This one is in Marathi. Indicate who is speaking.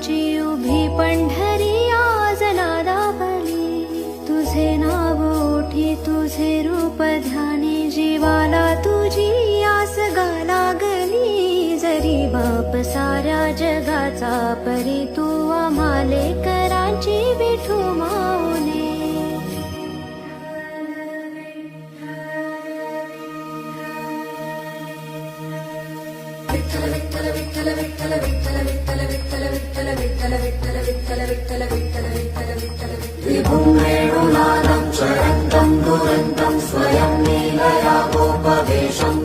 Speaker 1: विठ्ठलांची उभी पंढरी आज नादावली. तुझे नाव ओठी तुझे रूप ध्यानी जीवाला तुझी आस गा लागली. जरी बाप साऱ्या जगाचा परी तू आम्हाले करांची विठू माऊली. विठ्ठल विठ्ठल विठ्ठल विठ्ठल विठ्ठल विठ्ठल विठ्ठल विठ्ठल विठ्ठल विठ्ठल विठ्ठल विठ्ठल विठ्ठल विठ्ठल विठ्ठल विभुं वेणुनादं चरन्तं दुरन्तं स्वयं लीलया गोपवेशं